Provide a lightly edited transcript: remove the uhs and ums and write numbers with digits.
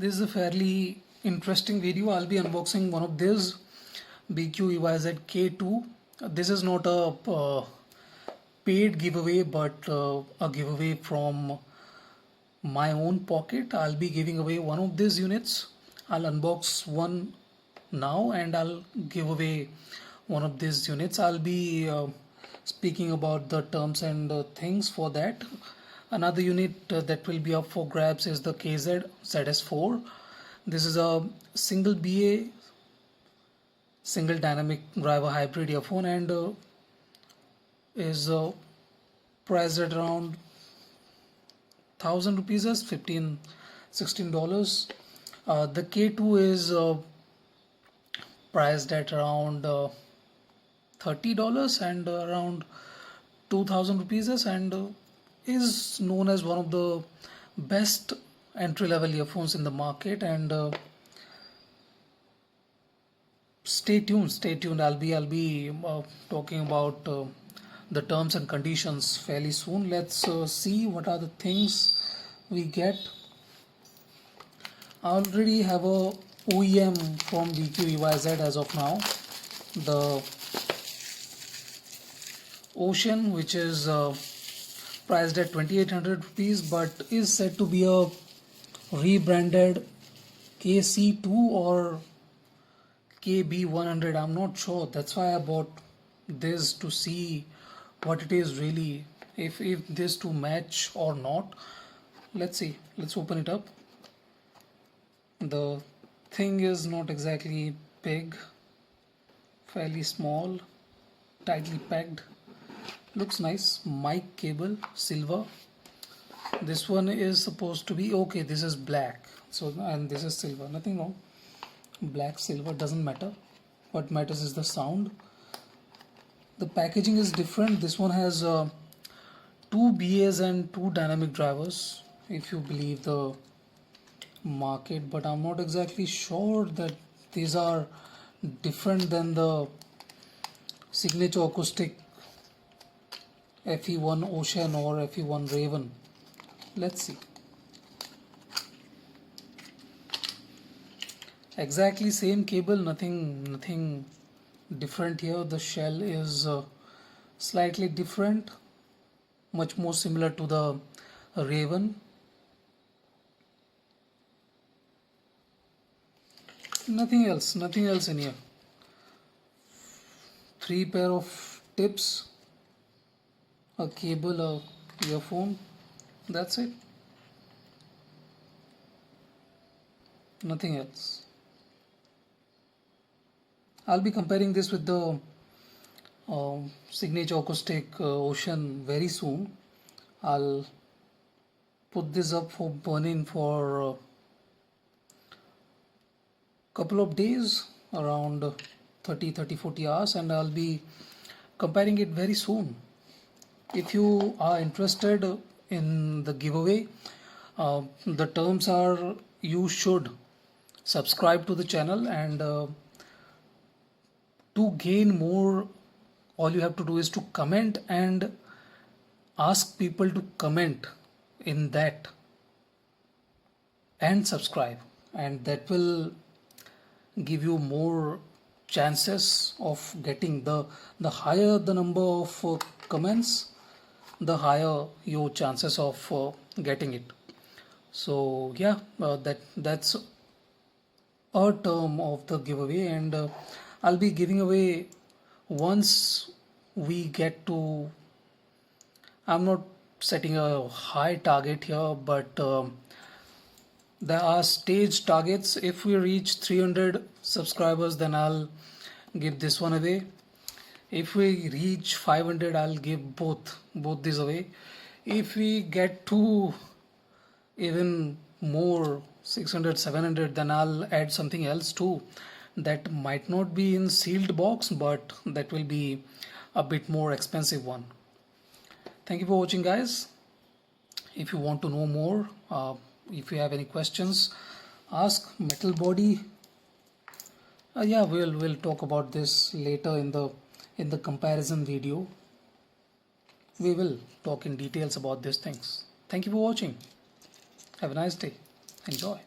This is a fairly interesting video. I'll be unboxing one of these BQ EYZ K2. This is not a paid giveaway, but a giveaway from my own pocket. I'll be giving away one of these units. I'll unbox one now and I'll give away one of these units. I'll be speaking about the terms and things for that. Another unit that will be up for grabs is the KZ ZS4. This is a single BA, single dynamic driver hybrid earphone, and is priced at around 1,000 rupees, as $15-16. The K2 is priced at around $30 and around 2,000 rupees, and is known as one of the best entry-level earphones in the market. And stay tuned. I'll be talking about the terms and conditions fairly soon. Let's see what are the things we get. I already have a OEM from BQ EYZ as of now, the Ocean, which is priced at 2,800 rupees, but is said to be a rebranded KC2 or KB100. I'm not sure. That's why I bought this, to see what it is really, if this to match or not. Let's see. Let's open it up. The thing is not exactly big, fairly small, tightly packed. Looks nice. Mic cable, silver. This one is supposed to be okay. This is black, so, and this is silver. Nothing wrong. Black, silver, doesn't matter. What matters is the sound. The packaging is different. This one has 2 BAs and 2 dynamic drivers, if you believe the market, but I'm not exactly sure that these are different than the Signature Acoustic FE1 Ocean or FE1 Raven. Let's see. Exactly same cable, nothing different here. The shell is slightly different, much more similar to the Raven. Nothing else in here. 3 pair of tips, a cable, a earphone. That's it. Nothing else. I'll be comparing this with the Signature Acoustic Ocean very soon. I'll put this up for burning for a couple of days, around 30-40 hours, and I'll be comparing it very soon. If you are interested in the giveaway, the terms are, you should subscribe to the channel, and to gain more, all you have to do is to comment and ask people to comment in that and subscribe, and that will give you more chances of getting the higher the number of comments, the higher your chances of getting it. So yeah, that's a term of the giveaway, and I'll be giving away once we get to, I'm not setting a high target here, but there are stage targets. If we reach 300 subscribers, then I'll give this one away. If we reach 500, I'll give both these away. If we get to even more, 600, 700, then I'll add something else too. That might not be in sealed box, but that will be a bit more expensive one. Thank you for watching, guys. If you want to know more, if you have any questions, ask. Metal body, yeah, we'll talk about this later in the comparison video. We will talk in details about these things. Thank you for watching. Have a nice day. Enjoy.